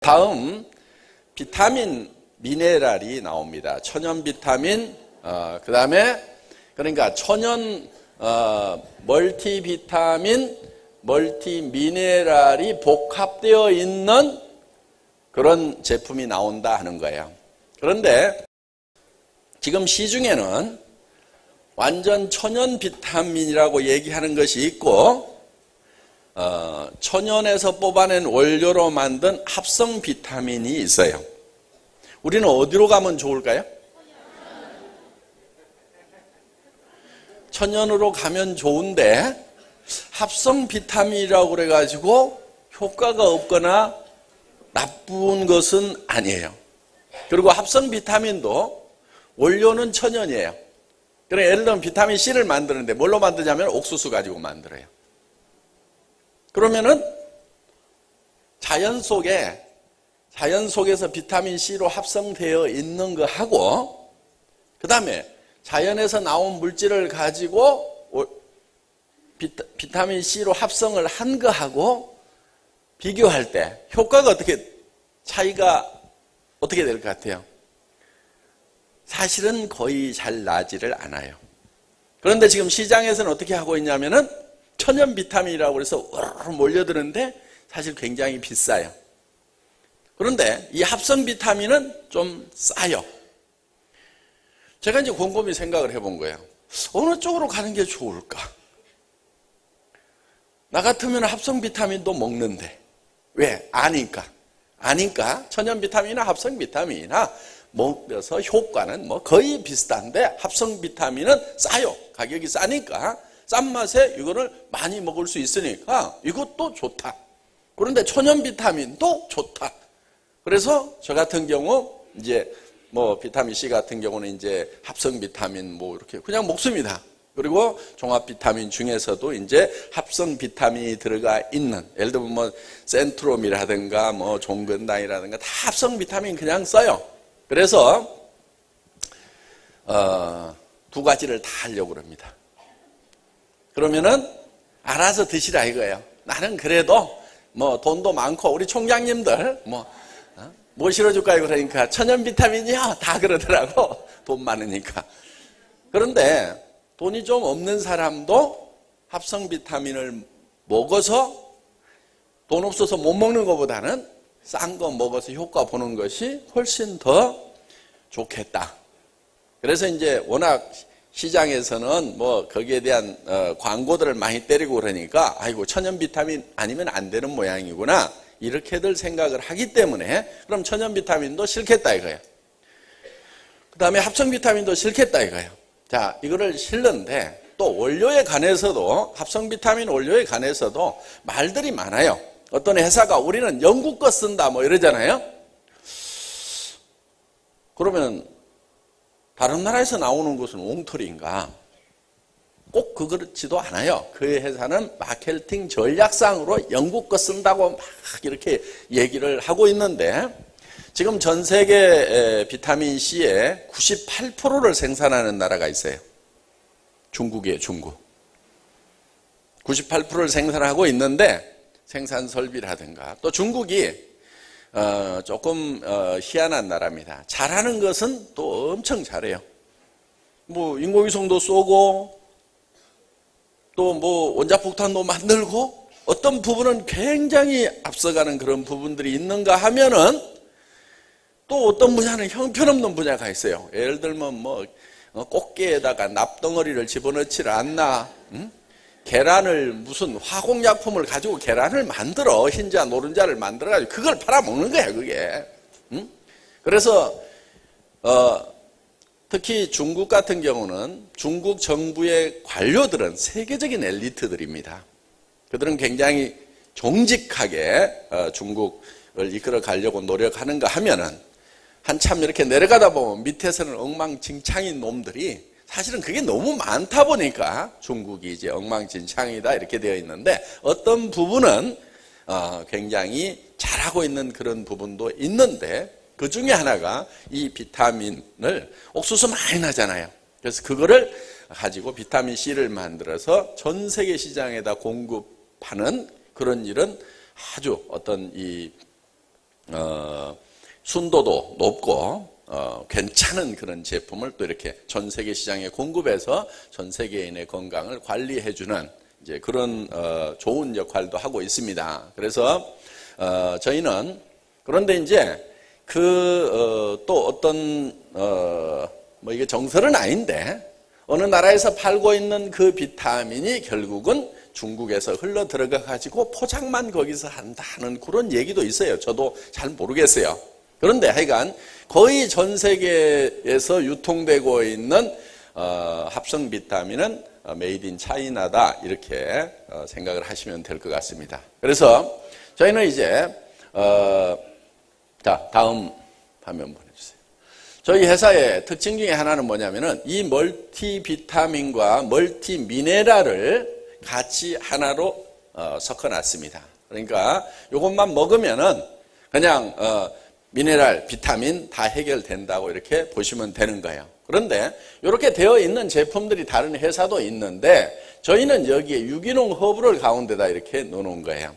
다음 비타민 미네랄이 나옵니다. 천연 비타민, 그 다음에 그러니까 천연 멀티비타민, 멀티미네랄이 복합되어 있는 그런 제품이 나온다 하는 거예요. 그런데 지금 시중에는 완전 천연 비타민이라고 얘기하는 것이 있고 천연에서 뽑아낸 원료로 만든 합성 비타민이 있어요. 우리는 어디로 가면 좋을까요? 천연으로 가면 좋은데 합성 비타민이라고 그래가지고 효과가 없거나 나쁜 것은 아니에요. 그리고 합성 비타민도 원료는 천연이에요. 그러니까 예를 들면 비타민 C를 만드는데 뭘로 만드냐면 옥수수 가지고 만들어요. 그러면은 자연 속에서 비타민 C로 합성되어 있는 거하고 그 다음에 자연에서 나온 물질을 가지고 비타민 C로 합성을 한 거하고 비교할 때 효과가 차이가 어떻게 될 것 같아요? 사실은 거의 잘 나지를 않아요. 그런데 지금 시장에서는 어떻게 하고 있냐면은 천연 비타민이라고 해서 몰려드는데 사실 굉장히 비싸요. 그런데 이 합성 비타민은 좀 싸요. 제가 이제 곰곰이 생각을 해본 거예요. 어느 쪽으로 가는 게 좋을까? 나 같으면 합성 비타민도 먹는데 왜? 아니까 천연 비타민이나 합성 비타민이나 먹어서 효과는 뭐 거의 비슷한데 합성 비타민은 싸요. 가격이 싸니까 싼 맛에 이거를 많이 먹을 수 있으니까 이것도 좋다. 그런데 천연 비타민도 좋다. 그래서 저 같은 경우 이제 뭐 비타민 C 같은 경우는 이제 합성 비타민 뭐 이렇게 그냥 먹습니다. 그리고 종합 비타민 중에서도 이제 합성 비타민이 들어가 있는 예를 들면 뭐 센트롬이라든가 뭐 종근당이라든가 다 합성 비타민 그냥 써요. 그래서 두 가지를 다 하려고 합니다. 그러면은 알아서 드시라 이거예요. 나는 그래도 뭐 돈도 많고 우리 총장님들 뭐 실어줄까요? 그러니까 천연 비타민이요 다 그러더라고. 돈 많으니까. 그런데 돈이 좀 없는 사람도 합성 비타민을 먹어서 돈 없어서 못 먹는 것보다는 싼 거 먹어서 효과 보는 것이 훨씬 더 좋겠다. 그래서 이제 워낙 시장에서는 뭐 거기에 대한 광고들을 많이 때리고 그러니까 아이고 천연 비타민 아니면 안 되는 모양이구나 이렇게들 생각을 하기 때문에 그럼 천연 비타민도 싫겠다 이거예요. 그 다음에 합성 비타민도 싫겠다 이거예요. 자, 이거를 싫는데 또 원료에 관해서도 합성 비타민 원료에 관해서도 말들이 많아요. 어떤 회사가 우리는 영국 거 쓴다 뭐 이러잖아요. 그러면 다른 나라에서 나오는 것은 옹털인가? 꼭 그렇지도 않아요. 그 회사는 마케팅 전략상으로 영국 거 쓴다고 막 이렇게 얘기를 하고 있는데 지금 전 세계 비타민 C의 98%를 생산하는 나라가 있어요. 중국이에요, 중국. 98%를 생산하고 있는데 생산 설비라든가 또 중국이 조금 희한한 나라입니다. 잘하는 것은 또 엄청 잘해요. 뭐 인공위성도 쏘고 또 뭐 원자폭탄도 만들고 어떤 부분은 굉장히 앞서가는 그런 부분들이 있는가 하면은 또 어떤 분야는 형편없는 분야가 있어요. 예를 들면 뭐 꽃게에다가 납덩어리를 집어넣지를 않나, 계란을 무슨 화공약품을 가지고 계란을 만들어 흰자 노른자를 만들어가지고 그걸 팔아먹는 거야 그게. 그래서 특히 중국 같은 경우는 중국 정부의 관료들은 세계적인 엘리트들입니다. 그들은 굉장히 정직하게 중국을 이끌어 가려고 노력하는가 하면은 한참 이렇게 내려가다 보면 밑에서는 엉망진창인 놈들이 사실은 그게 너무 많다 보니까 중국이 이제 엉망진창이다 이렇게 되어 있는데 어떤 부분은 굉장히 잘하고 있는 그런 부분도 있는데 그 중에 하나가 이 비타민을 옥수수 많이 나잖아요. 그래서 그거를 가지고 비타민 C를 만들어서 전 세계 시장에다 공급하는 그런 일은 아주 어떤 이 순도도 높고 괜찮은 그런 제품을 또 이렇게 전 세계 시장에 공급해서 전 세계인의 건강을 관리해주는 이제 그런 좋은 역할도 하고 있습니다. 그래서 저희는 그런데 이제 또 어떤 뭐 이게 정설은 아닌데 어느 나라에서 팔고 있는 그 비타민이 결국은 중국에서 흘러 들어가 가지고 포장만 거기서 한다는 그런 얘기도 있어요. 저도 잘 모르겠어요. 그런데 하여간 거의 전 세계에서 유통되고 있는 합성 비타민은 메이드 인 차이나다 이렇게 생각을 하시면 될 것 같습니다. 그래서 저희는 이제 자 다음 화면 보내주세요. 저희 회사의 특징 중에 하나는 뭐냐면은 이 멀티 비타민과 멀티 미네랄을 같이 하나로 섞어놨습니다. 그러니까 이것만 먹으면은 그냥 미네랄, 비타민 다 해결된다고 이렇게 보시면 되는 거예요. 그런데 이렇게 되어 있는 제품들이 다른 회사도 있는데 저희는 여기에 유기농 허브를 가운데다 이렇게 넣어놓은 거예요.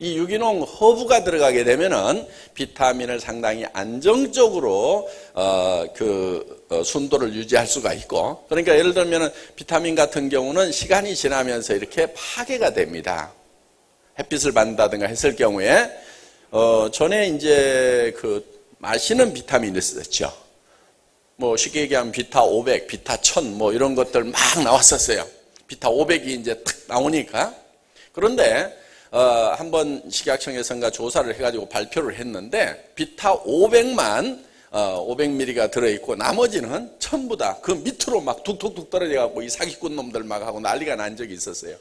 이 유기농 허브가 들어가게 되면은 비타민을 상당히 안정적으로 순도를 유지할 수가 있고, 그러니까 예를 들면은 비타민 같은 경우는 시간이 지나면서 이렇게 파괴가 됩니다. 햇빛을 받는다든가 했을 경우에 전에 이제 마시는 비타민이 있었죠. 뭐 쉽게 얘기하면 비타 500, 비타 1000 뭐 이런 것들 막 나왔었어요. 비타 500이 이제 탁 나오니까. 그런데 한번 식약청에서인가 조사를 해가지고 발표를 했는데 비타 500만 500ml가 들어있고 나머지는 전부 다 그 밑으로 막 툭툭툭 떨어져가지고 이 사기꾼 놈들 막 하고 난리가 난 적이 있었어요.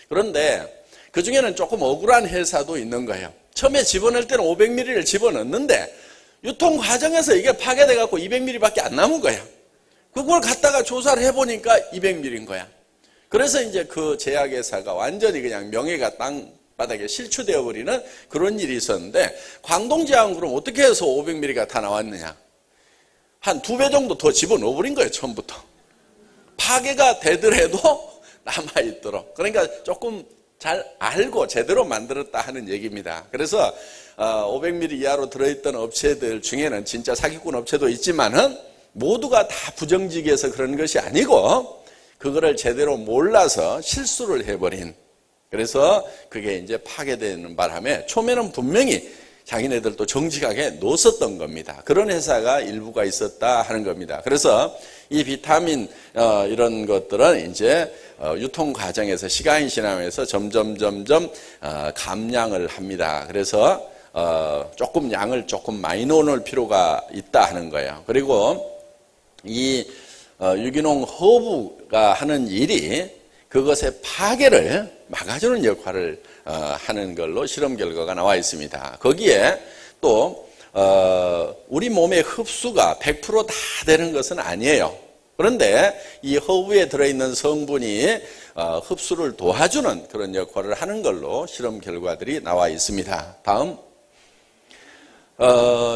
그런데 그 중에는 조금 억울한 회사도 있는 거예요. 처음에 집어넣을 때는 500ml를 집어넣는데 유통 과정에서 이게 파괴돼갖고 200ml밖에 안 남은 거야. 그걸 갖다가 조사를 해보니까 200ml인 거야. 그래서 이제 그 제약회사가 완전히 그냥 명예가 땅바닥에 실추되어 버리는 그런 일이 있었는데, 광동제약은 그럼 어떻게 해서 500ml가 다 나왔느냐? 한 2배 정도 더 집어넣어 버린 거예요, 처음부터. 파괴가 되더라도 남아있도록. 그러니까 조금 잘 알고 제대로 만들었다 하는 얘기입니다. 그래서 500ml 이하로 들어있던 업체들 중에는 진짜 사기꾼 업체도 있지만은 모두가 다 부정직해서 그런 것이 아니고 그거를 제대로 몰라서 실수를 해버린, 그래서 그게 이제 파괴되는 바람에 처음에는 분명히 자기네들도 정직하게 놓았었던 겁니다. 그런 회사가 일부가 있었다 하는 겁니다. 그래서 이 비타민 이런 것들은 이제 유통 과정에서 시간이 지나면서 점점 감량을 합니다. 그래서 조금 양을 조금 많이 넣어놓을 필요가 있다 하는 거예요. 그리고 이 유기농 허브가 하는 일이 그것의 파괴를 막아주는 역할을 하는 걸로 실험 결과가 나와 있습니다. 거기에 또 우리 몸의 흡수가 100% 다 되는 것은 아니에요. 그런데 이 허브에 들어있는 성분이 흡수를 도와주는 그런 역할을 하는 걸로 실험 결과들이 나와 있습니다. 다음.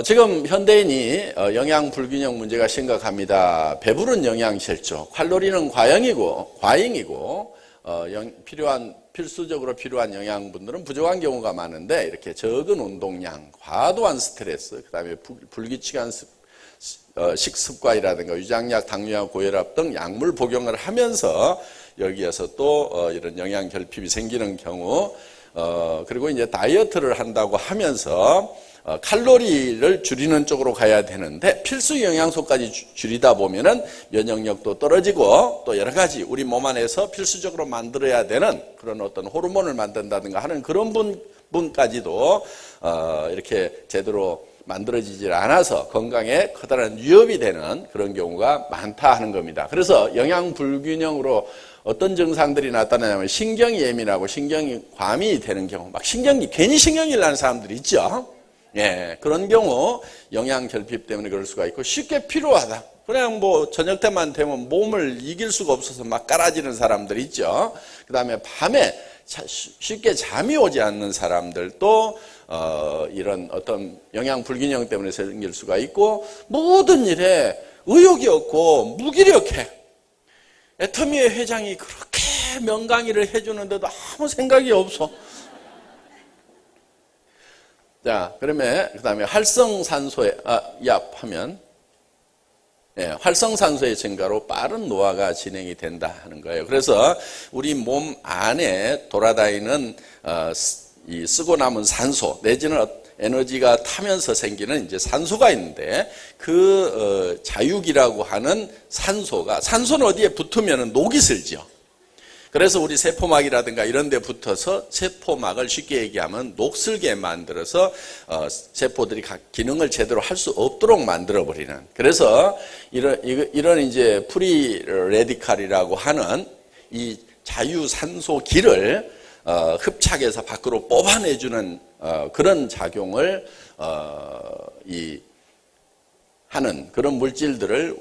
지금 현대인이 영양 불균형 문제가 심각합니다. 배부른 영양실조, 칼로리는 과잉이고 필수적으로 필요한 영양분들은 부족한 경우가 많은데, 이렇게 적은 운동량, 과도한 스트레스, 그 다음에 불규칙한 식습관이라든가 위장약, 당뇨약, 고혈압 등 약물 복용을 하면서 여기에서 또 이런 영양 결핍이 생기는 경우, 그리고 이제 다이어트를 한다고 하면서 칼로리를 줄이는 쪽으로 가야 되는데 필수 영양소까지 줄이다 보면은 면역력도 떨어지고 또 여러 가지 우리 몸 안에서 필수적으로 만들어야 되는 그런 어떤 호르몬을 만든다든가 하는 그런 분까지도 이렇게 제대로 만들어지질 않아서 건강에 커다란 위협이 되는 그런 경우가 많다 하는 겁니다. 그래서 영양 불균형으로 어떤 증상들이 나타나냐면 신경이 예민하고 신경이 과민이 되는 경우, 막 괜히 신경이 나는 사람들이 있죠. 예, 그런 경우 영양 결핍 때문에 그럴 수가 있고, 쉽게 피로하다. 그냥 뭐 저녁 때만 되면 몸을 이길 수가 없어서 막 깔아지는 사람들 있죠. 그 다음에 밤에 쉽게 잠이 오지 않는 사람들도 이런 어떤 영양 불균형 때문에 생길 수가 있고, 모든 일에 의욕이 없고 무기력해. 애터미의 회장이 그렇게 명강의를 해주는데도 아무 생각이 없어. 자, 그러면 그다음에 활성산소에 이압하면 활성산소의 증가로 빠른 노화가 진행이 된다 하는 거예요. 그래서 우리 몸 안에 돌아다니는 이 쓰고 남은 산소 내지는 에너지가 타면서 생기는 이제 산소가 있는데 그 자육이라고 하는 산소는 어디에 붙으면 녹이 슬죠. 그래서 우리 세포막이라든가 이런 데 붙어서 세포막을 쉽게 얘기하면 녹슬게 만들어서 세포들이 각 기능을 제대로 할 수 없도록 만들어 버리는. 그래서 이런 이제 프리 레디칼이라고 하는 이 자유산소기를 흡착해서 밖으로 뽑아내주는 그런 작용을 하는 그런 물질들을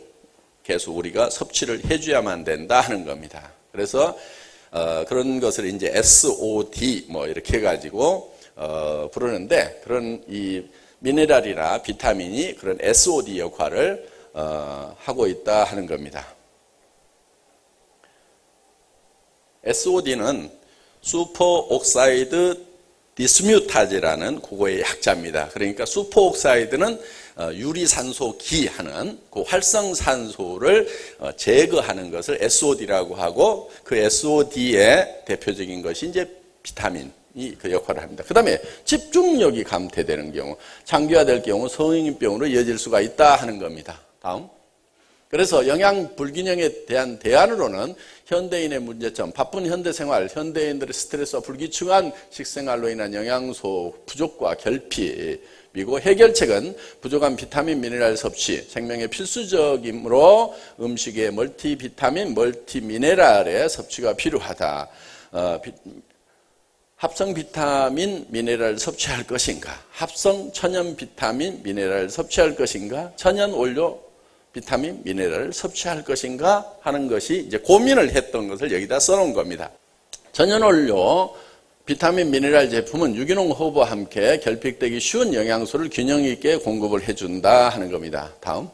계속 우리가 섭취를 해줘야만 된다 하는 겁니다. 그래서 그런 것을 이제 SOD 뭐 이렇게 해가지고 부르는데 그런 이 미네랄이나 비타민이 그런 SOD 역할을 하고 있다 하는 겁니다. SOD는 슈퍼옥사이드 디스뮤타제라는 그거의 약자입니다. 그러니까 슈퍼옥사이드는 유리산소기 하는 그 활성산소를 제거하는 것을 SOD라고 하고 그 SOD의 대표적인 것이 이제 비타민이 그 역할을 합니다. 그 다음에 집중력이 감퇴되는 경우, 장기화될 경우 성인병으로 이어질 수가 있다 하는 겁니다. 다음. 그래서 영양 불균형에 대한 대안으로는 현대인의 문제점, 바쁜 현대생활, 현대인들의 스트레스와 불규칙한 식생활로 인한 영양소 부족과 결핍이고 해결책은 부족한 비타민, 미네랄 섭취, 생명의 필수적이므로 음식에 멀티비타민, 멀티미네랄의 섭취가 필요하다. 합성 비타민, 미네랄을 섭취할 것인가? 합성 천연 비타민, 미네랄을 섭취할 것인가? 천연 원료 비타민, 미네랄을 섭취할 것인가 하는 것이 이제 고민을 했던 것을 여기다 써놓은 겁니다. 천연원료 비타민, 미네랄 제품은 유기농 허브와 함께 결핍되기 쉬운 영양소를 균형 있게 공급을 해준다 하는 겁니다. 다음.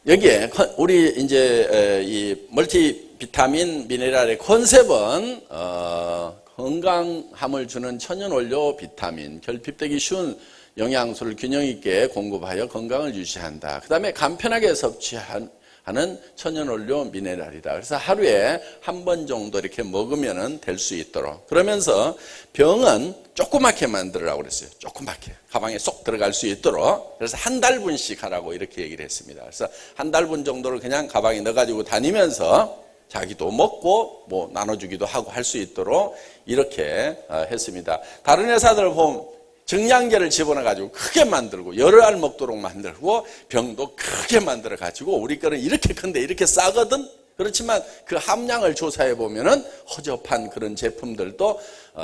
여기에 우리 이제 이 멀티 비타민, 미네랄의 컨셉은 건강함을 주는 천연원료 비타민, 결핍되기 쉬운 영양소를 균형 있게 공급하여 건강을 유지한다. 그 다음에 간편하게 섭취하는 천연원료 미네랄이다. 그래서 하루에 한 번 정도 이렇게 먹으면 될 수 있도록. 그러면서 병은 조그맣게 만들으라고 그랬어요. 조그맣게. 가방에 쏙 들어갈 수 있도록. 그래서 한 달분씩 하라고 이렇게 얘기를 했습니다. 그래서 한 달분 정도를 그냥 가방에 넣어가지고 다니면서 자기도 먹고 뭐 나눠주기도 하고 할 수 있도록 이렇게 했습니다. 다른 회사들 보면 증량제를 집어넣어가지고 크게 만들고 여러 알 먹도록 만들고 병도 크게 만들어가지고 우리 거는 이렇게 큰데 이렇게 싸거든. 그렇지만 그 함량을 조사해 보면은 허접한 그런 제품들도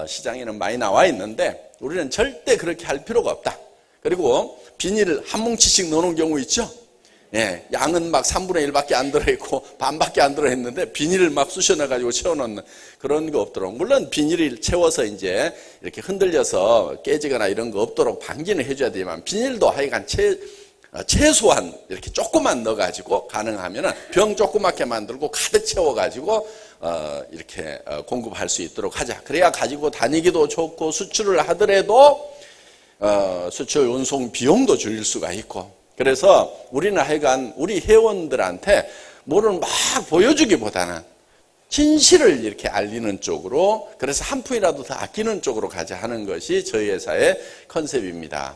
시장에는 많이 나와 있는데 우리는 절대 그렇게 할 필요가 없다. 그리고 비닐을 한 뭉치씩 넣어놓은 경우 있죠. 예, 양은 막 3분의 1밖에 안 들어있고 반밖에 안 들어있는데 비닐을 막 쑤셔넣어가지고 채워놓는 그런 거 없도록. 물론 비닐을 채워서 이제 이렇게 흔들려서 깨지거나 이런 거 없도록 방지는 해줘야 되지만 비닐도 하여간 최소한 이렇게 조금만 넣어가지고 가능하면은 병 조그맣게 만들고 가득 채워가지고 이렇게 공급할 수 있도록 하자. 그래야 가지고 다니기도 좋고 수출을 하더라도 수출 운송 비용도 줄일 수가 있고. 그래서 우리는 하여간 우리 회원들한테 뭐를 막 보여주기보다는 진실을 이렇게 알리는 쪽으로, 그래서 한 푼이라도 더 아끼는 쪽으로 가자 하는 것이 저희 회사의 컨셉입니다.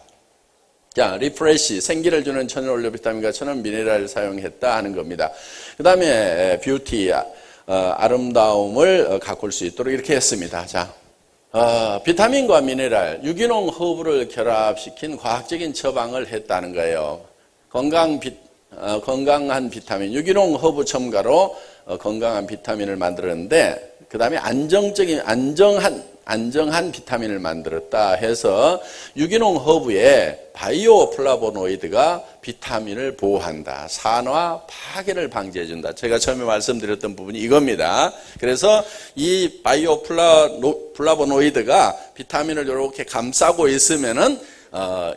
자, 리프레시, 생기를 주는 천연원료 비타민과 천연 미네랄을 사용했다 하는 겁니다. 그 다음에 뷰티, 아름다움을 가꿀 수 있도록 이렇게 했습니다. 자, 비타민과 미네랄, 유기농 허브를 결합시킨 과학적인 처방을 했다는 거예요. 건강한 비타민, 유기농 허브 첨가로 건강한 비타민을 만들었는데, 그 다음에 안정한 비타민을 만들었다 해서 유기농 허브에 바이오 플라보노이드가 비타민을 보호한다. 산화 파괴를 방지해준다. 제가 처음에 말씀드렸던 부분이 이겁니다. 그래서 이 바이오 플라보노이드가 비타민을 이렇게 감싸고 있으면은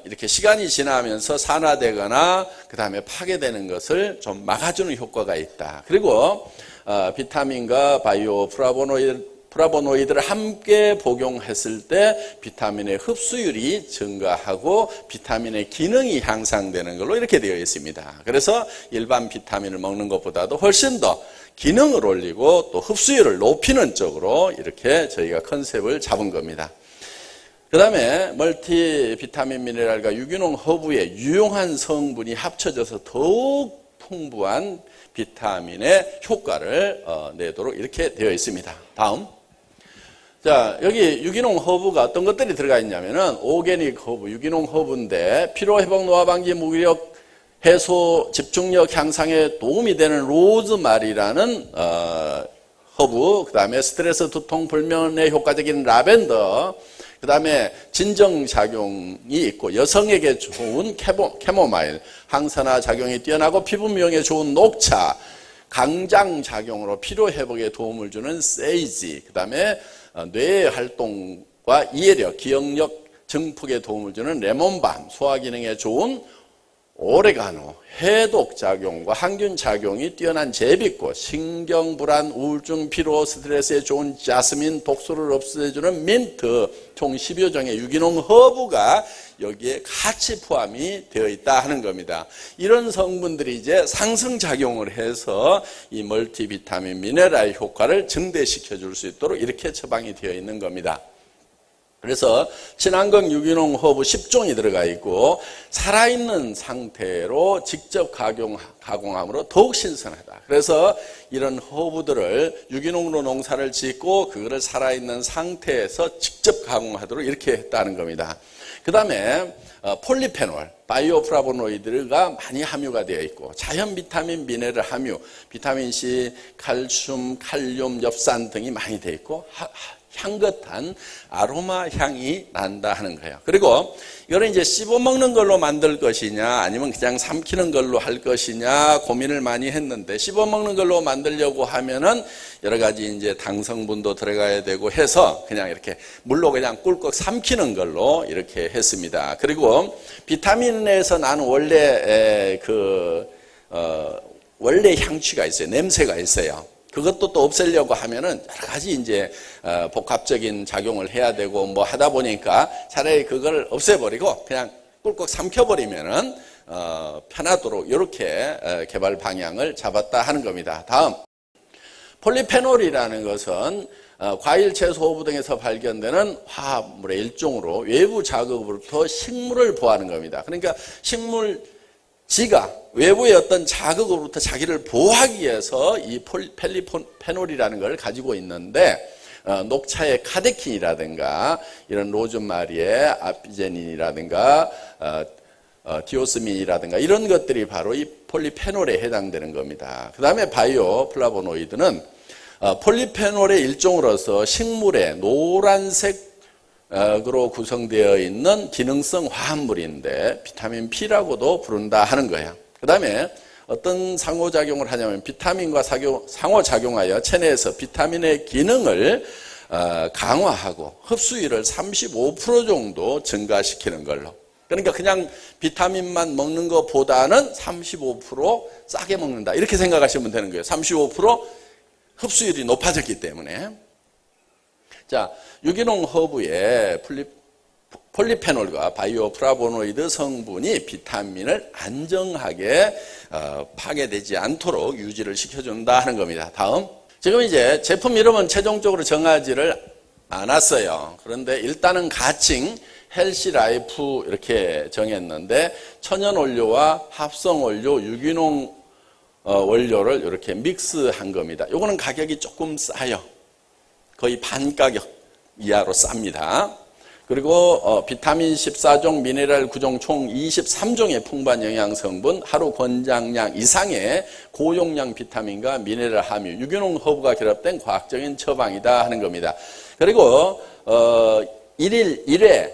이렇게 시간이 지나면서 산화되거나 그 다음에 파괴되는 것을 좀 막아주는 효과가 있다. 그리고 비타민과 바이오 플라보노이드를 함께 복용했을 때 비타민의 흡수율이 증가하고 비타민의 기능이 향상되는 걸로 이렇게 되어 있습니다. 그래서 일반 비타민을 먹는 것보다도 훨씬 더 기능을 올리고 또 흡수율을 높이는 쪽으로 이렇게 저희가 컨셉을 잡은 겁니다. 그 다음에 멀티 비타민 미네랄과 유기농 허브의 유용한 성분이 합쳐져서 더욱 풍부한 비타민의 효과를 내도록 이렇게 되어 있습니다. 다음. 자, 여기 유기농 허브가 어떤 것들이 들어가 있냐면은 오게닉 허브, 유기농 허브인데 피로회복, 노화방지, 무기력 해소, 집중력 향상에 도움이 되는 로즈마리라는 허브, 그 다음에 스트레스, 두통, 불면에 효과적인 라벤더, 그 다음에 진정작용이 있고 여성에게 좋은 캐모마일, 항산화 작용이 뛰어나고 피부 미용에 좋은 녹차, 강장작용으로 피로회복에 도움을 주는 세이지, 그 다음에 뇌의 활동과 이해력, 기억력 증폭에 도움을 주는 레몬밤, 소화기능에 좋은 오레가노, 해독작용과 항균작용이 뛰어난 제비꽃, 신경불안, 우울증, 피로, 스트레스에 좋은 자스민, 독소를 없애주는 민트, 총 10여 종의 유기농 허브가 여기에 같이 포함이 되어 있다 하는 겁니다. 이런 성분들이 이제 상승작용을 해서 이 멀티비타민 미네랄 효과를 증대시켜 줄 수 있도록 이렇게 처방이 되어 있는 겁니다. 그래서 친환경 유기농 허브 10종이 들어가 있고 살아있는 상태로 직접 가공함으로 더욱 신선하다. 그래서 이런 허브들을 유기농으로 농사를 짓고 그거를 살아있는 상태에서 직접 가공하도록 이렇게 했다는 겁니다. 그 다음에 폴리페놀, 바이오플라보노이드가 많이 함유가 되어 있고 자연 비타민, 미네랄 함유, 비타민C, 칼슘, 칼륨, 엽산 등이 많이 되어 있고 향긋한 아로마 향이 난다 하는 거예요. 그리고 이거는 이제 씹어 먹는 걸로 만들 것이냐 아니면 그냥 삼키는 걸로 할 것이냐 고민을 많이 했는데 씹어 먹는 걸로 만들려고 하면은 여러 가지 이제 당성분도 들어가야 되고 해서 그냥 이렇게 물로 그냥 꿀꺽 삼키는 걸로 이렇게 했습니다. 그리고 비타민에서 나는 원래 원래 향취가 있어요. 냄새가 있어요. 그것도 또 없애려고 하면은 여러 가지 이제 복합적인 작용을 해야 되고 뭐 하다 보니까 차라리 그걸 없애버리고 그냥 꿀꺽 삼켜버리면은 편하도록 이렇게 개발 방향을 잡았다 하는 겁니다. 다음, 폴리페놀이라는 것은 과일, 채소, 허브 등에서 발견되는 화합물의 일종으로 외부 자극으로부터 식물을 보호하는 겁니다. 그러니까 지가 외부의 어떤 자극으로부터 자기를 보호하기 위해서 이 폴리페놀이라는 걸 가지고 있는데 녹차의 카데킨이라든가 이런 로즈마리의 아피제닌이라든가 디오스민이라든가 이런 것들이 바로 이 폴리페놀에 해당되는 겁니다. 그 다음에 바이오 플라보노이드는 폴리페놀의 일종으로서 식물의 노란색 으로 구성되어 있는 기능성 화합물인데 비타민 P라고도 부른다 하는 거예요. 그 다음에 어떤 상호작용을 하냐면 비타민과 상호작용하여 체내에서 비타민의 기능을 강화하고 흡수율을 35% 정도 증가시키는 걸로. 그러니까 그냥 비타민만 먹는 것보다는 35% 싸게 먹는다 이렇게 생각하시면 되는 거예요. 35% 흡수율이 높아졌기 때문에. 자, 유기농 허브의 폴리페놀과 바이오플라보노이드 성분이 비타민을 안정하게 파괴되지 않도록 유지를 시켜준다 하는 겁니다. 다음, 지금 이제 제품 이름은 최종적으로 정하지를 않았어요. 그런데 일단은 가칭 헬시 라이프 이렇게 정했는데 천연 원료와 합성 원료, 유기농 원료를 이렇게 믹스한 겁니다. 요거는 가격이 조금 싸요. 거의 반 가격 이하로 쌉니다. 그리고 비타민 14종, 미네랄 9종 총 23종의 풍부한 영양성분, 하루 권장량 이상의 고용량 비타민과 미네랄 함유, 유기농 허브가 결합된 과학적인 처방이다 하는 겁니다. 그리고 1회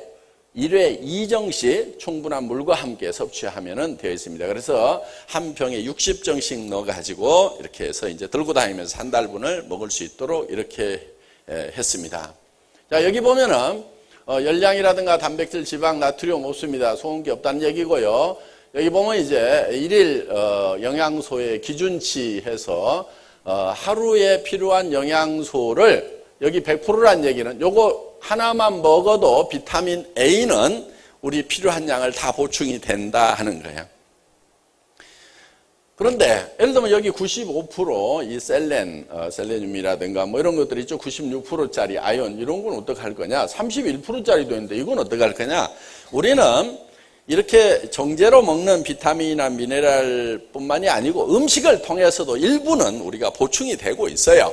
2정씩 충분한 물과 함께 섭취하면 되어 있습니다. 그래서 한 병에 60정씩 넣어가지고 이렇게 해서 이제 들고 다니면서 한 달분을 먹을 수 있도록 이렇게 했습니다. 자, 여기 보면은 열량이라든가 단백질, 지방, 나트륨 없습니다. 소금기 없다는 얘기고요. 여기 보면 이제 일일 영양소의 기준치 해서 하루에 필요한 영양소를 여기 100%란 얘기는 요거 하나만 먹어도 비타민 A는 우리 필요한 양을 다 보충이 된다 하는 거예요. 그런데 예를 들면 여기 95% 이 셀레늄이라든가 뭐 이런 것들이 있죠. 96%짜리 아연 이런 건 어떻게 할 거냐. 31%짜리도 있는데 이건 어떻게 할 거냐. 우리는 이렇게 정제로 먹는 비타민이나 미네랄 뿐만이 아니고 음식을 통해서도 일부는 우리가 보충이 되고 있어요.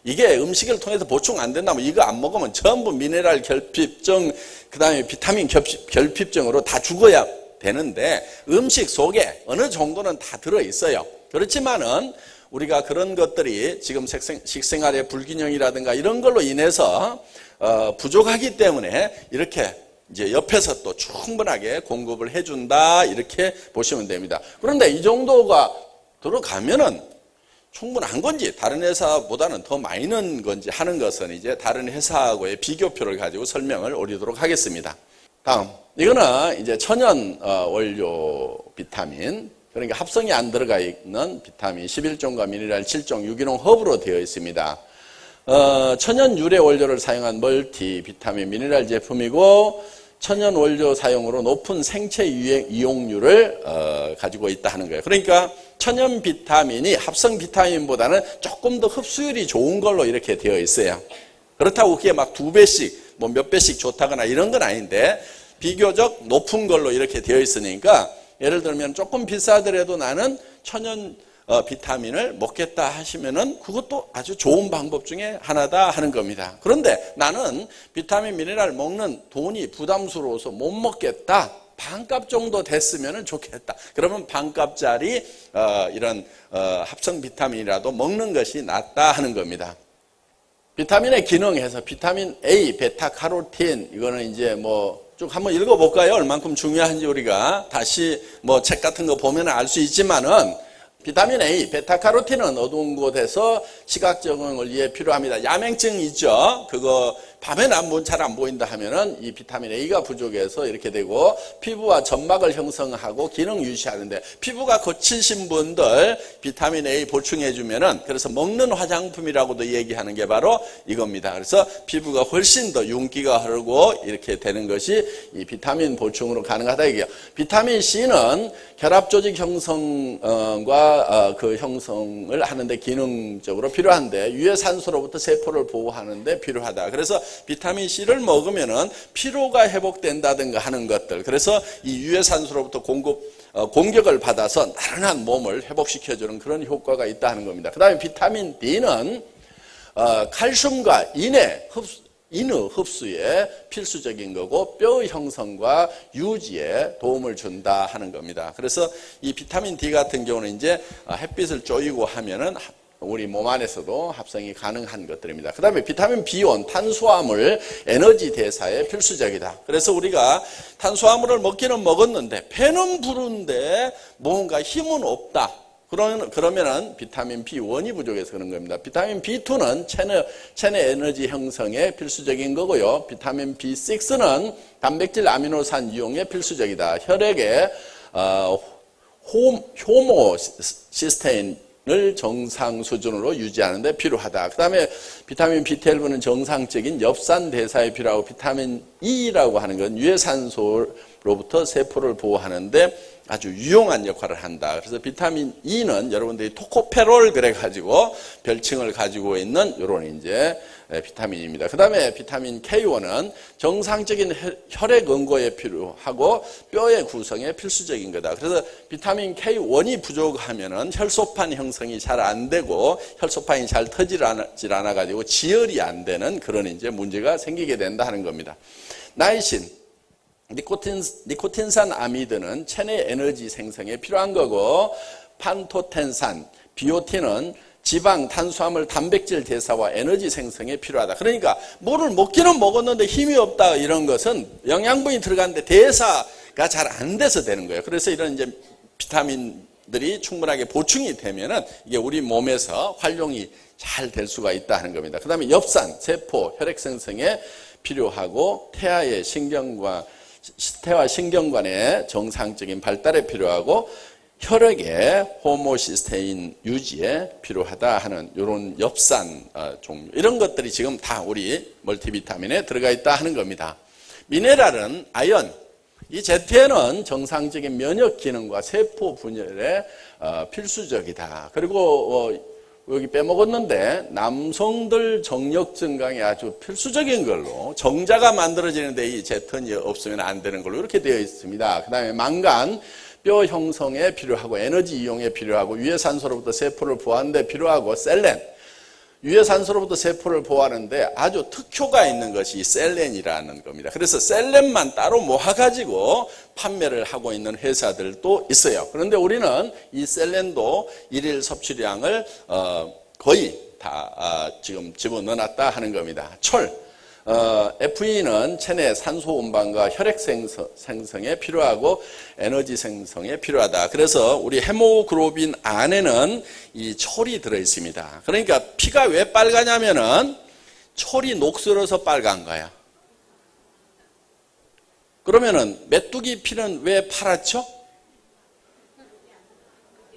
이게 음식을 통해서 보충 안 된다면 이거 안 먹으면 전부 미네랄 결핍증, 그 다음에 비타민 결핍증으로 다 죽어야 되는데 음식 속에 어느 정도는 다 들어있어요. 그렇지만은 우리가 그런 것들이 지금 식생활의 불균형이라든가 이런 걸로 인해서 부족하기 때문에 이렇게 이제 옆에서 또 충분하게 공급을 해준다 이렇게 보시면 됩니다. 그런데 이 정도가 들어가면은 충분한 건지 다른 회사보다는 더 많이 넣은 건지 하는 것은 이제 다른 회사하고의 비교표를 가지고 설명을 올리도록 하겠습니다. 다음 이거는 이제 천연 원료 비타민, 그러니까 합성이 안 들어가 있는 비타민 11종과 미네랄 7종 유기농 허브로 되어 있습니다. 천연 유래 원료를 사용한 멀티 비타민 미네랄 제품이고 천연 원료 사용으로 높은 생체 이용률을 가지고 있다 하는 거예요. 그러니까 천연 비타민이 합성 비타민보다는 조금 더 흡수율이 좋은 걸로 이렇게 되어 있어요. 그렇다고 그게 막 2배씩 뭐 몇 배씩 좋다거나 이런 건 아닌데 비교적 높은 걸로 이렇게 되어 있으니까 예를 들면 조금 비싸더라도 나는 천연 비타민을 먹겠다 하시면은 그것도 아주 좋은 방법 중에 하나다 하는 겁니다. 그런데 나는 비타민 미네랄 먹는 돈이 부담스러워서 못 먹겠다. 반값 정도 됐으면 좋겠다. 그러면 반값짜리 이런 합성 비타민이라도 먹는 것이 낫다 하는 겁니다. 비타민의 기능에서 비타민 A, 베타카로틴 이거는 이제 뭐 쭉 한번 읽어볼까요? 얼만큼 중요한지 우리가 다시 뭐 책 같은 거 보면 알 수 있지만은 비타민 A, 베타카로틴은 어두운 곳에서 시각 적응을 위해 필요합니다. 야맹증 있죠? 그거 밤에 잘 안 보인다 하면은 이 비타민 A가 부족해서 이렇게 되고 피부와 점막을 형성하고 기능 유지하는데 피부가 거치신 분들 비타민 A 보충해 주면은 그래서 먹는 화장품이라고도 얘기하는 게 바로 이겁니다. 그래서 피부가 훨씬 더 윤기가 흐르고 이렇게 되는 것이 이 비타민 보충으로 가능하다 이게요. 비타민 C는 혈압 조직 형성과 그 형성을 하는데 기능적으로 필요한데 유해산소로부터 세포를 보호하는데 필요하다. 그래서 비타민 C를 먹으면은 피로가 회복된다든가 하는 것들. 그래서 이 유해산소로부터 공격을 받아서 나른한 몸을 회복시켜주는 그런 효과가 있다는 겁니다. 그 다음에 비타민 D는 칼슘과 인의 흡수에 필수적인 거고 뼈 형성과 유지에 도움을 준다 하는 겁니다. 그래서 이 비타민 D 같은 경우는 이제 햇빛을 쬐이고 하면은 우리 몸 안에서도 합성이 가능한 것들입니다. 그 다음에 비타민 B1, 탄수화물, 에너지 대사에 필수적이다. 그래서 우리가 탄수화물을 먹기는 먹었는데 배는 부른데 뭔가 힘은 없다. 그러면은 비타민 B1이 부족해서 그런 겁니다. 비타민 B2는 체내 에너지 형성에 필수적인 거고요. 비타민 B6는 단백질 아미노산 이용에 필수적이다. 혈액에 호모시스테인을 정상 수준으로 유지하는 데 필요하다. 그 다음에 비타민 B12는 정상적인 엽산 대사에 필요하고 비타민 E라고 하는 건 유해산소로부터 세포를 보호하는데 아주 유용한 역할을 한다. 그래서 비타민 E는 여러분들이 토코페롤 그래가지고 별칭을 가지고 있는 이런 이제 비타민입니다. 그 다음에 비타민 K1은 정상적인 혈액 응고에 필요하고 뼈의 구성에 필수적인 거다. 그래서 비타민 K1이 부족하면은 혈소판 형성이 잘 안 되고 혈소판이 잘 터지질 않아 가지고 지혈이 안 되는 그런 이제 문제가 생기게 된다 하는 겁니다. 나이신 니코틴산 아미드는 체내 에너지 생성에 필요한 거고 판토텐산, 비오틴은 지방, 탄수화물, 단백질 대사와 에너지 생성에 필요하다. 그러니까 뭐를 먹기는 먹었는데 힘이 없다 이런 것은 영양분이 들어가는데 대사가 잘 안 돼서 되는 거예요. 그래서 이런 이제 비타민들이 충분하게 보충이 되면은 이게 우리 몸에서 활용이 잘 될 수가 있다 하는 겁니다. 그 다음에 엽산, 세포, 혈액 생성에 필요하고 태아 신경관의 정상적인 발달에 필요하고 혈액의 호모시스테인 유지에 필요하다 하는 이런 엽산 종류, 이런 것들이 지금 다 우리 멀티비타민에 들어가 있다 하는 겁니다. 미네랄은 아연, 이 제트에는 정상적인 면역 기능과 세포 분열에 필수적이다. 그리고 여기 빼먹었는데 남성들 정력 증강에 아주 필수적인 걸로, 정자가 만들어지는데 이 제턴이 없으면 안 되는 걸로 이렇게 되어 있습니다. 그 다음에 망간, 뼈 형성에 필요하고 에너지 이용에 필요하고 유해산소로부터 세포를 보호하는 데 필요하고 셀렌, 유해산소로부터 세포를 보호하는데 아주 특효가 있는 것이 셀렌이라는 겁니다. 그래서 셀렌만 따로 모아가지고 판매를 하고 있는 회사들도 있어요. 그런데 우리는 이 셀렌도 일일 섭취량을 거의 다 지금 집어넣어놨다 하는 겁니다. 철, FE는 체내 산소 운반과 혈액 생성에 필요하고 에너지 생성에 필요하다. 그래서 우리 헤모글로빈 안에는 이 철이 들어있습니다. 그러니까 피가 왜 빨가냐면은 철이 녹슬어서 빨간 거야. 그러면은 메뚜기 피는 왜 파랗죠?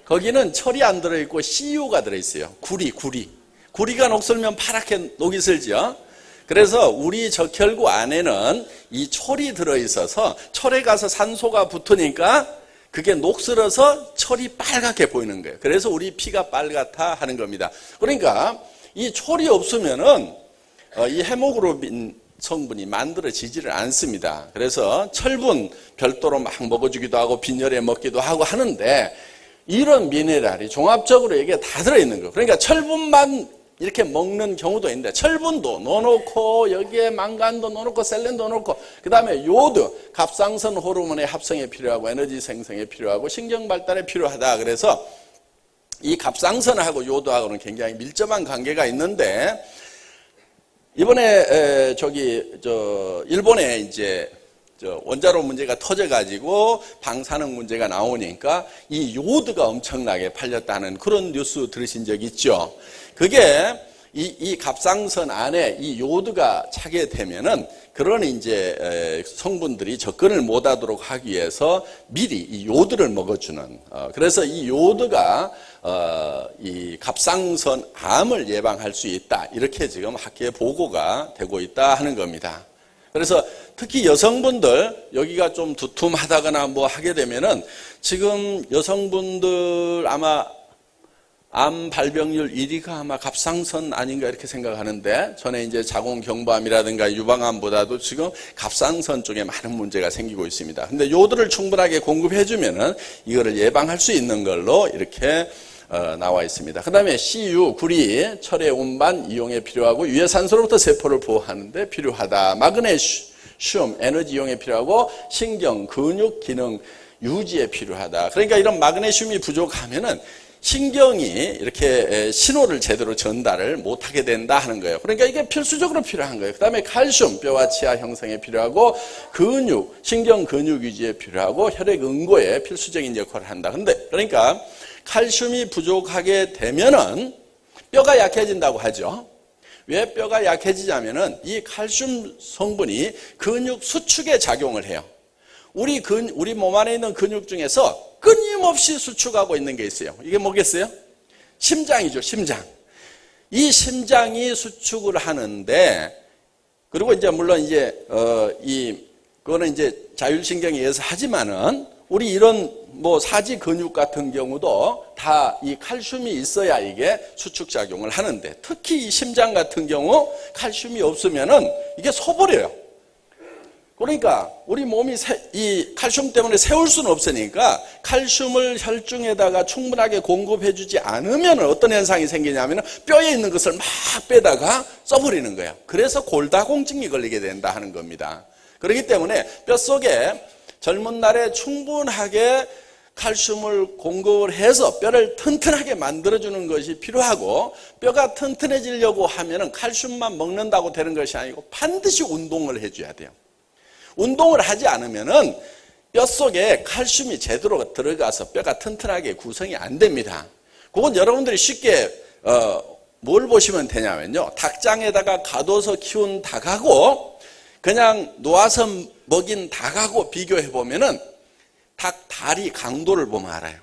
거기는 철이 안 들어있고 CU가 들어있어요. 구리가 녹슬면 파랗게 녹이 슬죠. 그래서 우리 적혈구 안에는 이 철이 들어있어서 철에 가서 산소가 붙으니까 그게 녹슬어서 철이 빨갛게 보이는 거예요. 그래서 우리 피가 빨갛다 하는 겁니다. 그러니까 이 철이 없으면은 이 헤모글로빈 성분이 만들어지지를 않습니다. 그래서 철분 별도로 막 먹어주기도 하고 빈혈에 먹기도 하고 하는데 이런 미네랄이 종합적으로 이게 다 들어있는 거예요. 그러니까 철분만 이렇게 먹는 경우도 있는데 철분도 넣어놓고 여기에 망간도 넣어놓고 셀렌도 넣어놓고 그 다음에 요드, 갑상선 호르몬의 합성에 필요하고 에너지 생성에 필요하고 신경 발달에 필요하다. 그래서 이 갑상선하고 요드하고는 굉장히 밀접한 관계가 있는데 이번에 일본에 이제 원자로 문제가 터져가지고 방사능 문제가 나오니까 이 요드가 엄청나게 팔렸다는 그런 뉴스 들으신 적 있죠? 그게 이 갑상선 안에 이 요드가 차게 되면은 그런 이제 성분들이 접근을 못하도록 하기 위해서 미리 이 요드를 먹어주는, 그래서 이 요드가 이 갑상선 암을 예방할 수 있다, 이렇게 지금 학회 보고가 되고 있다 하는 겁니다. 그래서 특히 여성분들 여기가 좀 두툼하다거나 뭐 하게 되면은 지금 여성분들 아마 암 발병률 1위가 아마 갑상선 아닌가 이렇게 생각하는데, 전에 이제 자궁경부암이라든가 유방암보다도 지금 갑상선 쪽에 많은 문제가 생기고 있습니다. 근데 요들을 충분하게 공급해주면은 이거를 예방할 수 있는 걸로 이렇게 나와 있습니다. 그 다음에 CU, 구리, 철의 운반 이용에 필요하고 유해산소로부터 세포를 보호하는데 필요하다. 마그네슘, 에너지 이용에 필요하고 신경, 근육 기능 유지에 필요하다. 그러니까 이런 마그네슘이 부족하면은 신경이 이렇게 신호를 제대로 전달을 못하게 된다 하는 거예요. 그러니까 이게 필수적으로 필요한 거예요. 그 다음에 칼슘, 뼈와 치아 형성에 필요하고 근육, 신경 근육 유지에 필요하고 혈액 응고에 필수적인 역할을 한다. 근데 그러니까 칼슘이 부족하게 되면은 뼈가 약해진다고 하죠. 왜 뼈가 약해지냐면은 이 칼슘 성분이 근육 수축에 작용을 해요. 우리 몸 안에 있는 근육 중에서 끊임없이 수축하고 있는 게 있어요. 이게 뭐겠어요? 심장이죠, 심장. 이 심장이 수축을 하는데, 그리고 이제 물론 이제 그거는 이제 자율신경에 의해서 하지만은 우리 이런 뭐 사지 근육 같은 경우도 다 이 칼슘이 있어야 이게 수축 작용을 하는데, 특히 이 심장 같은 경우 칼슘이 없으면은 이게 서버려요. 그러니까 우리 몸이 이 칼슘 때문에 세울 수는 없으니까 칼슘을 혈중에다가 충분하게 공급해주지 않으면 어떤 현상이 생기냐면 뼈에 있는 것을 막 빼다가 써버리는 거예요. 그래서 골다공증이 걸리게 된다 하는 겁니다. 그렇기 때문에 뼛속에 젊은 날에 충분하게 칼슘을 공급을 해서 뼈를 튼튼하게 만들어주는 것이 필요하고, 뼈가 튼튼해지려고 하면 칼슘만 먹는다고 되는 것이 아니고 반드시 운동을 해줘야 돼요. 운동을 하지 않으면은 뼛속에 칼슘이 제대로 들어가서 뼈가 튼튼하게 구성이 안 됩니다. 그건 여러분들이 쉽게 뭘 보시면 되냐면요, 닭장에다가 가둬서 키운 닭하고 그냥 놓아서 먹인 닭하고 비교해 보면은 닭 다리 강도를 보면 알아요.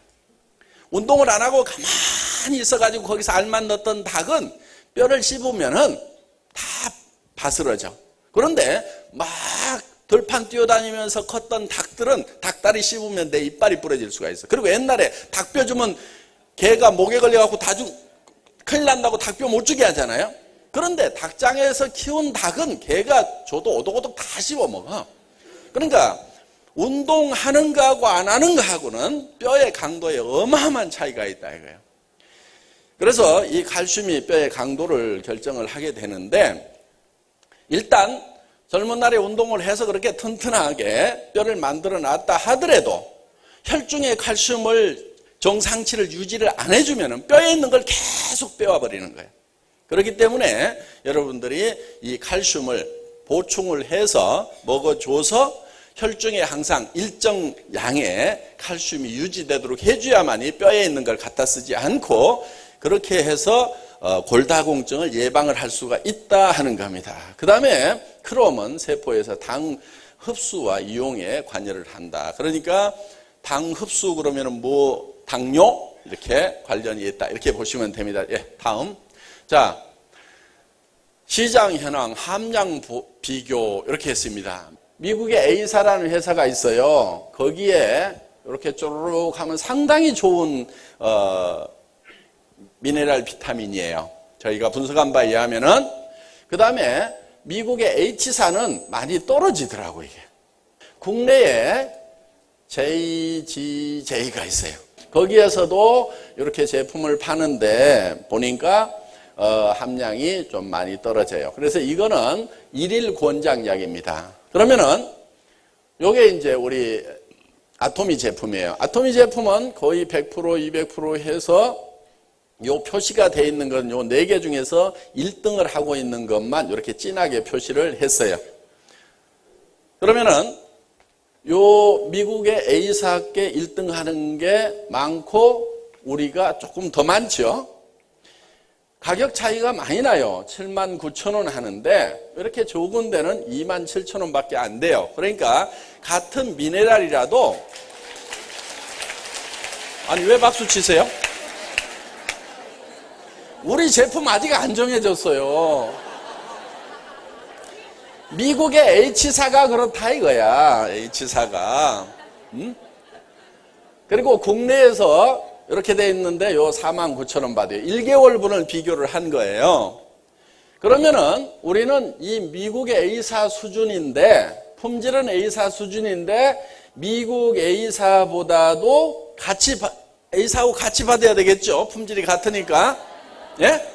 운동을 안 하고 가만히 있어가지고 거기서 알만 넣었던 닭은 뼈를 씹으면은 다 바스러져. 그런데 막 들판 뛰어다니면서 컸던 닭들은 닭다리 씹으면 내 이빨이 부러질 수가 있어. 그리고 옛날에 닭뼈 주면 개가 목에 걸려갖고 큰일 난다고 닭뼈 못 주게 하잖아요. 그런데 닭장에서 키운 닭은 개가 줘도 오독오독 다 씹어먹어. 그러니까 운동하는 거하고 안 하는 거하고는 뼈의 강도에 어마어마한 차이가 있다 이거예요. 그래서 이 칼슘이 뼈의 강도를 결정을 하게 되는데, 일단 젊은 날에 운동을 해서 그렇게 튼튼하게 뼈를 만들어 놨다 하더라도 혈중의 칼슘을 정상치를 유지를 안 해주면 뼈에 있는 걸 계속 빼와버리는 거예요. 그렇기 때문에 여러분들이 이 칼슘을 보충을 해서 먹어줘서 혈중에 항상 일정 양의 칼슘이 유지되도록 해줘야만이 뼈에 있는 걸 갖다 쓰지 않고 그렇게 해서 골다공증을 예방을 할 수가 있다 하는 겁니다. 그 다음에 크롬은 세포에서 당 흡수와 이용에 관여를 한다. 그러니까 당 흡수 그러면은 뭐 당뇨 이렇게 관련이 있다 이렇게 보시면 됩니다. 예, 다음. 자, 시장 현황 함량 비교 이렇게 했습니다. 미국의 A사라는 회사가 있어요. 거기에 이렇게 쪼르륵 하면 상당히 좋은 미네랄 비타민이에요. 저희가 분석한 바에 의하면은. 그 다음에 미국의 H사는 많이 떨어지더라고요. 이게. 국내에 JGJ가 있어요. 거기에서도 이렇게 제품을 파는데 보니까 함량이 좀 많이 떨어져요. 그래서 이거는 일일 권장약입니다. 그러면은 요게 이제 우리 아토미 제품이에요. 아토미 제품은 거의 100% 200% 해서 요 표시가 되어 있는 건 요 4개 중에서 1등을 하고 있는 것만 이렇게 진하게 표시를 했어요. 그러면은 요 미국의 A사께 1등 하는 게 많고 우리가 조금 더 많죠. 가격 차이가 많이 나요. 79,000원 하는데 이렇게 적은 데는 27,000원 밖에 안 돼요. 그러니까 같은 미네랄이라도, 아니 왜 박수 치세요? 우리 제품 아직 안 정해졌어요. 미국의 H사가 그렇다 이거야. H사가. 그리고 국내에서 이렇게 돼 있는데 요 49,000원 받아요. 1개월분을 비교를 한 거예요. 그러면은 우리는 이 미국의 A사 수준인데, 품질은 A사 수준인데 미국 A사보다도 A사하고 같이 받아야 되겠죠. 품질이 같으니까. 예?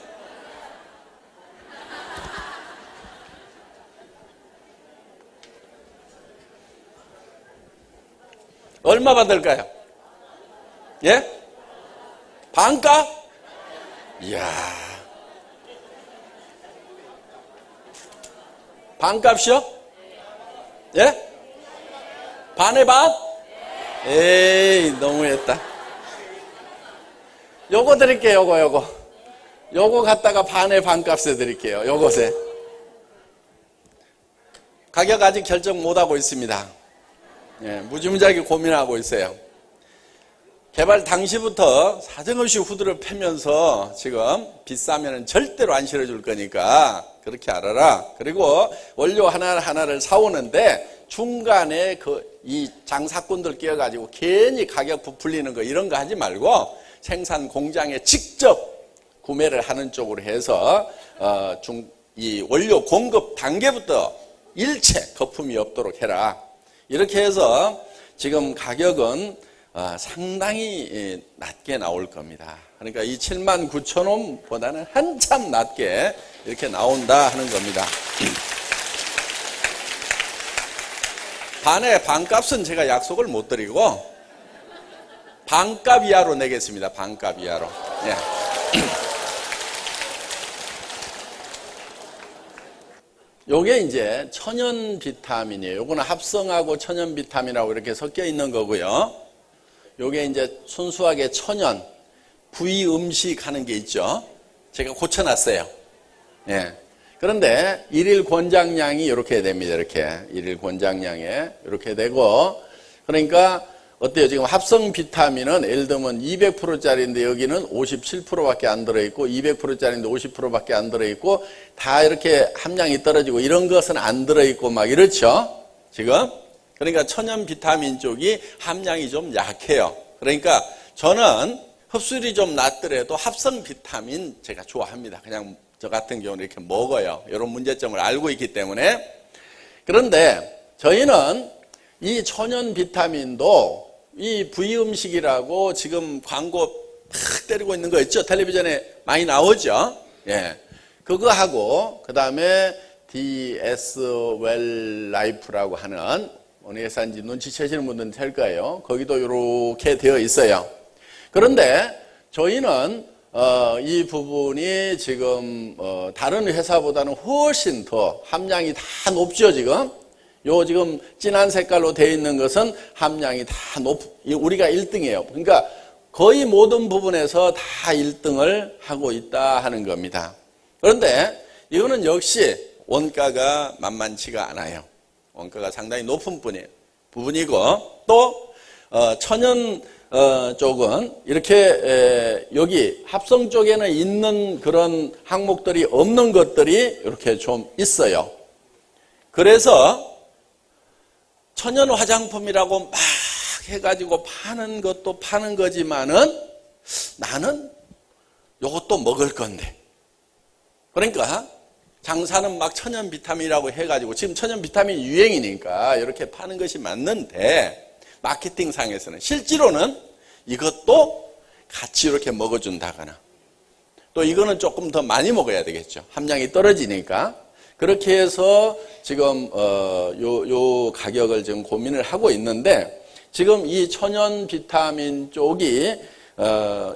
얼마 받을까요? 예? 반값? 이야. 반값이요? 예? 반의 반? 에이, 너무했다. 요거 드릴게요, 요거. 요거 갖다가 반의 반값에 드릴게요, 요것에. 가격 아직 결정 못하고 있습니다. 예, 무지무지하게 고민하고 있어요. 개발 당시부터 사정없이 후드를 패면서 지금 비싸면 절대로 안 실어줄 거니까 그렇게 알아라. 그리고 원료 하나하나를 사오는데 중간에 이 장사꾼들 끼어가지고 괜히 가격 부풀리는 거 이런 거 하지 말고 생산 공장에 직접 구매를 하는 쪽으로 해서 이 원료 공급 단계부터 일체 거품이 없도록 해라. 이렇게 해서 지금 가격은 상당히 낮게 나올 겁니다. 그러니까 이 79,000원보다는 한참 낮게 이렇게 나온다 하는 겁니다. 반의 반값은 제가 약속을 못 드리고 반값 이하로 내겠습니다. 반값 이하로. 예. 요게 이제 천연 비타민이에요. 요거는 합성하고 천연 비타민하고 이렇게 섞여 있는 거고요. 요게 이제 순수하게 천연, 부위 음식 하는 게 있죠. 제가 고쳐놨어요. 예. 그런데 일일 권장량이 이렇게 됩니다. 이렇게. 일일 권장량에 이렇게 되고, 그러니까 어때요? 지금 합성 비타민은 예를 들면 200%짜리인데 여기는 57%밖에 안 들어있고 200%짜리인데 50%밖에 안 들어있고 다 이렇게 함량이 떨어지고 이런 것은 안 들어있고 막 이렇죠? 지금? 그러니까 천연 비타민 쪽이 함량이 좀 약해요. 그러니까 저는 흡수율이 좀 낮더라도 합성 비타민 제가 좋아합니다. 그냥 저 같은 경우는 이렇게 먹어요. 이런 문제점을 알고 있기 때문에. 그런데 저희는 이 천연 비타민도 이 V음식이라고 지금 광고 팍 때리고 있는 거 있죠? 텔레비전에 많이 나오죠? 예. 그거하고, 그 다음에 DS 웰 라이프라고 하는, 어느 회사인지 눈치채시는 분들은 될 거예요. 거기도 이렇게 되어 있어요. 그런데 저희는, 이 부분이 지금, 다른 회사보다는 훨씬 더 함량이 다 높죠, 지금? 요 지금 진한 색깔로 되어 있는 것은 함량이 다 우리가 1등이에요. 그러니까 거의 모든 부분에서 다 1등을 하고 있다 하는 겁니다. 그런데 이거는 역시 원가가 만만치가 않아요. 원가가 상당히 높은 부분이고 또 천연 쪽은 이렇게 여기 합성 쪽에는 있는 그런 항목들이 없는 것들이 이렇게 좀 있어요. 그래서 천연 화장품이라고 막 해가지고 파는 것도 파는 거지만은 나는 요것도 먹을 건데. 그러니까 장사는 막 천연 비타민이라고 해가지고 지금 천연 비타민 유행이니까 이렇게 파는 것이 맞는데 마케팅 상에서는 실제로는 이것도 같이 이렇게 먹어준다거나 또 이거는 조금 더 많이 먹어야 되겠죠. 함량이 떨어지니까. 그렇게 해서 지금 요 가격을 지금 고민을 하고 있는데 지금 이 천연 비타민 쪽이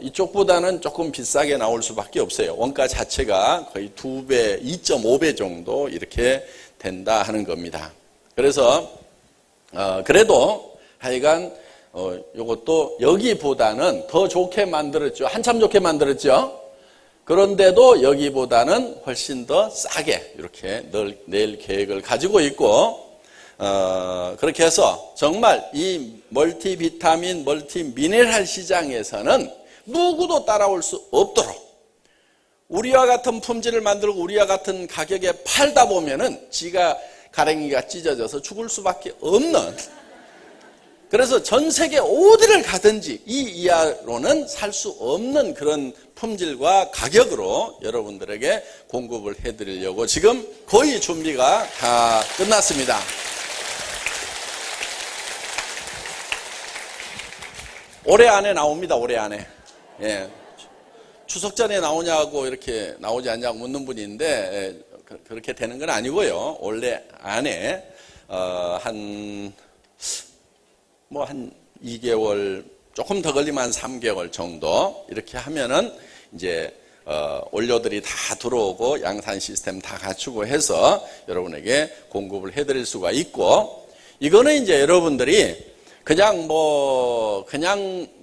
이쪽보다는 조금 비싸게 나올 수밖에 없어요. 원가 자체가 거의 2배, 2.5배 정도 이렇게 된다 하는 겁니다. 그래서 그래도 하여간 요것도 여기보다는 더 좋게 만들었죠. 한참 좋게 만들었죠. 그런데도 여기보다는 훨씬 더 싸게 이렇게 낼 계획을 가지고 있고 그렇게 해서 정말 이 멀티비타민, 멀티미네랄 시장에서는 누구도 따라올 수 없도록 우리와 같은 품질을 만들고 우리와 같은 가격에 팔다 보면은 지가 가랭이가 찢어져서 죽을 수밖에 없는 그래서 전 세계 어디를 가든지 이 이하로는 살 수 없는 그런 품질과 가격으로 여러분들에게 공급을 해드리려고 지금 거의 준비가 다 끝났습니다. 올해 안에 나옵니다. 올해 안에. 예. 추석 전에 나오냐고 이렇게 나오지 않냐고 묻는 분인데 그렇게 되는 건 아니고요. 올해 안에 한 2개월, 조금 더 걸리면 한 3개월 정도 이렇게 하면은 이제 원료들이 다 들어오고 양산 시스템 다 갖추고 해서 여러분에게 공급을 해드릴 수가 있고 이거는 이제 여러분들이 그냥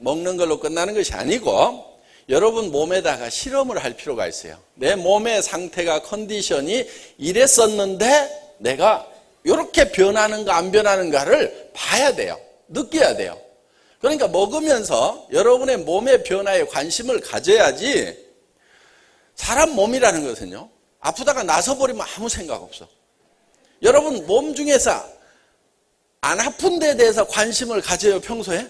먹는 걸로 끝나는 것이 아니고 여러분 몸에다가 실험을 할 필요가 있어요. 내 몸의 상태가 컨디션이 이랬었는데 내가 이렇게 변하는가 안 변하는가를 봐야 돼요. 느껴야 돼요. 그러니까 먹으면서 여러분의 몸의 변화에 관심을 가져야지 사람 몸이라는 것은요. 아프다가 나서버리면 아무 생각 없어. 여러분 몸 중에서 안 아픈 데에 대해서 관심을 가져요 평소에?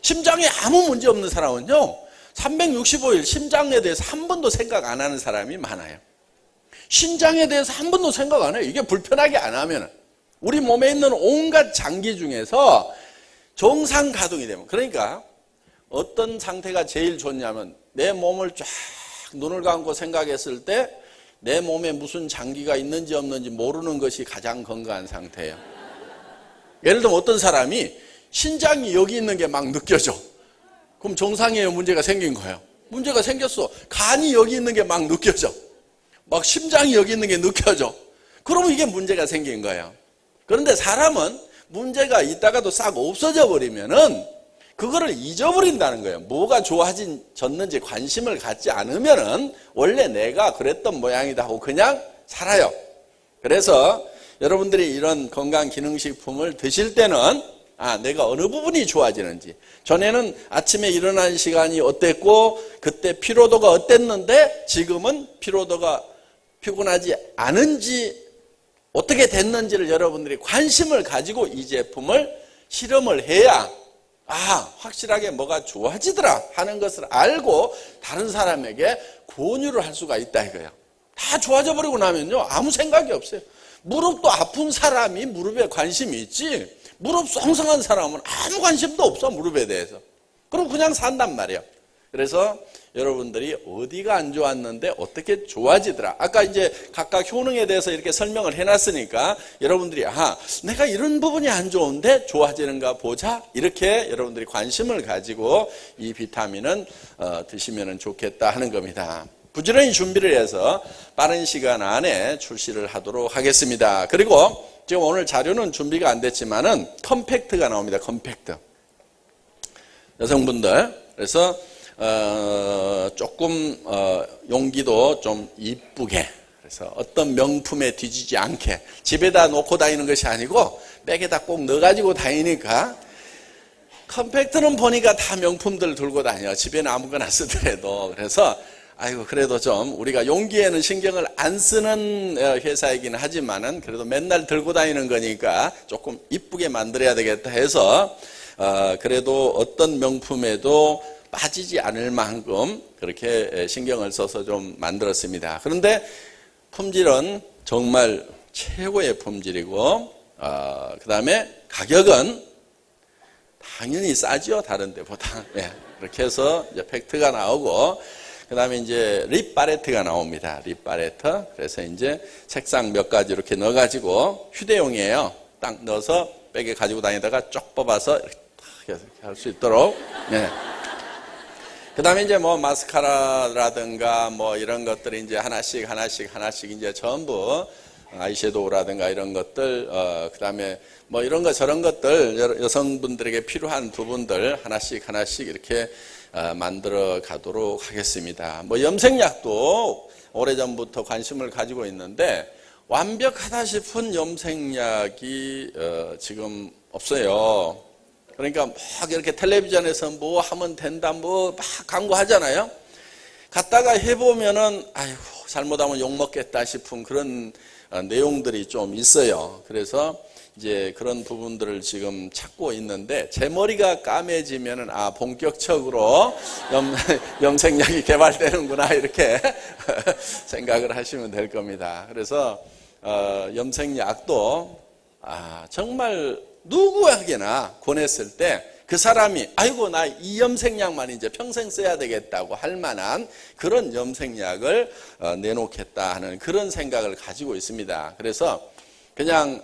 심장에 아무 문제 없는 사람은요. 365일 심장에 대해서 한 번도 생각 안 하는 사람이 많아요. 신장에 대해서 한 번도 생각 안 해요. 이게 불편하게 안 하면 우리 몸에 있는 온갖 장기 중에서 정상 가동이 되면 그러니까 어떤 상태가 제일 좋냐면 내 몸을 쫙 눈을 감고 생각했을 때 내 몸에 무슨 장기가 있는지 없는지 모르는 것이 가장 건강한 상태예요. 예를 들면 어떤 사람이 신장이 여기 있는 게 막 느껴져. 그럼 정상에 문제가 생긴 거예요. 문제가 생겼어. 간이 여기 있는 게 막 느껴져. 막 심장이 여기 있는 게 느껴져. 그러면 이게 문제가 생긴 거예요. 그런데 사람은 문제가 있다가도 싹 없어져 버리면은 그거를 잊어버린다는 거예요. 뭐가 좋아졌는지 관심을 갖지 않으면은 원래 내가 그랬던 모양이다 하고 그냥 살아요. 그래서 여러분들이 이런 건강기능식품을 드실 때는 아, 내가 어느 부분이 좋아지는지. 전에는 아침에 일어나는 시간이 어땠고 그때 피로도가 어땠는데 지금은 피곤하지 않은지 어떻게 됐는지를 여러분들이 관심을 가지고 이 제품을 실험을 해야 확실하게 뭐가 좋아지더라 하는 것을 알고 다른 사람에게 권유를 할 수가 있다 이거예요. 다 좋아져 버리고 나면요 아무 생각이 없어요. 무릎도 아픈 사람이 무릎에 관심이 있지 무릎 썽썽한 사람은 아무 관심도 없어 무릎에 대해서. 그럼 그냥 산단 말이에요. 그래서 여러분들이 어디가 안 좋았는데 어떻게 좋아지더라. 아까 이제 각각 효능에 대해서 이렇게 설명을 해놨으니까 여러분들이 내가 이런 부분이 안 좋은데 좋아지는가 보자. 이렇게 여러분들이 관심을 가지고 이 비타민은 드시면 좋겠다 하는 겁니다. 부지런히 준비를 해서 빠른 시간 안에 출시를 하도록 하겠습니다. 그리고 지금 오늘 자료는 준비가 안 됐지만은 컴팩트가 나옵니다. 컴팩트. 여성분들. 그래서 조금 용기도 좀 이쁘게 그래서 어떤 명품에 뒤지지 않게 집에다 놓고 다니는 것이 아니고 백에다 꼭 넣어가지고 다니니까 컴팩트는 보니까 다 명품들 들고 다녀. 집에는 아무거나 쓰더라도. 그래서 그래도 좀 우리가 용기에는 신경을 안 쓰는 회사이긴 하지만은 그래도 맨날 들고 다니는 거니까 조금 이쁘게 만들어야 되겠다 해서 그래도 어떤 명품에도 빠지지 않을 만큼 그렇게 신경을 써서 좀 만들었습니다. 그런데 품질은 정말 최고의 품질이고 그 다음에 가격은 당연히 싸죠. 다른 데보다. 그렇게 해서 이제 팩트가 나오고 그 다음에 이제 립 바레트가 나옵니다. 립 바레트. 그래서 이제 색상 몇 가지 이렇게 넣어가지고 휴대용이에요. 딱 넣어서 백에 가지고 다니다가 쪽 뽑아서 이렇게 할 수 있도록. 그 다음에 이제 뭐 마스카라라든가 뭐 이런 것들이 이제 하나씩 이제 전부 아이섀도우라든가 이런 것들, 그 다음에 뭐 이런 거 저런 것들 여성분들에게 필요한 부분들 하나씩 이렇게 만들어 가도록 하겠습니다. 뭐 염색약도 오래전부터 관심을 가지고 있는데 완벽하다 싶은 염색약이 지금 없어요. 그러니까 막 이렇게 텔레비전에서 뭐 하면 된다 뭐 막 광고하잖아요. 갔다가 해보면은 잘못하면 욕먹겠다 싶은 그런 내용들이 좀 있어요. 그래서 이제 그런 부분들을 지금 찾고 있는데 제 머리가 까매지면은 본격적으로 염색약이 개발되는구나 이렇게 생각을 하시면 될 겁니다. 그래서 염색약도 정말 누구에게나 권했을 때 그 사람이 나 이 염색약만 이제 평생 써야 되겠다고 할 만한 그런 염색약을 내놓겠다 하는 그런 생각을 가지고 있습니다. 그래서 그냥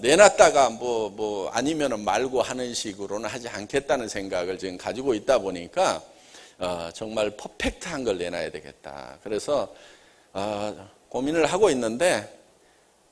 내놨다가 뭐 아니면은 말고 하는 식으로는 하지 않겠다는 생각을 지금 가지고 있다 보니까 정말 퍼펙트한 걸 내놔야 되겠다. 그래서 고민을 하고 있는데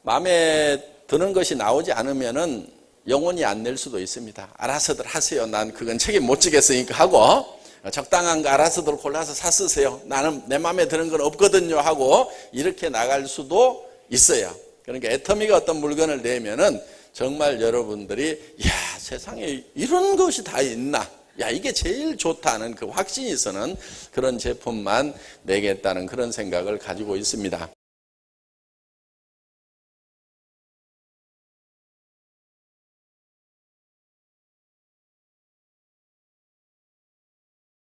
마음에 드는 것이 나오지 않으면은 영원히 안 낼 수도 있습니다. 알아서들 하세요. 난 그건 책임 못 지겠으니까 하고 적당한 거 알아서들 골라서 사 쓰세요. 나는 내 마음에 드는 건 없거든요 하고 이렇게 나갈 수도 있어요. 그러니까 애터미가 어떤 물건을 내면은 정말 여러분들이 세상에 이런 것이 다 있나? 이게 제일 좋다는 그 확신이 서는 그런 제품만 내겠다는 그런 생각을 가지고 있습니다.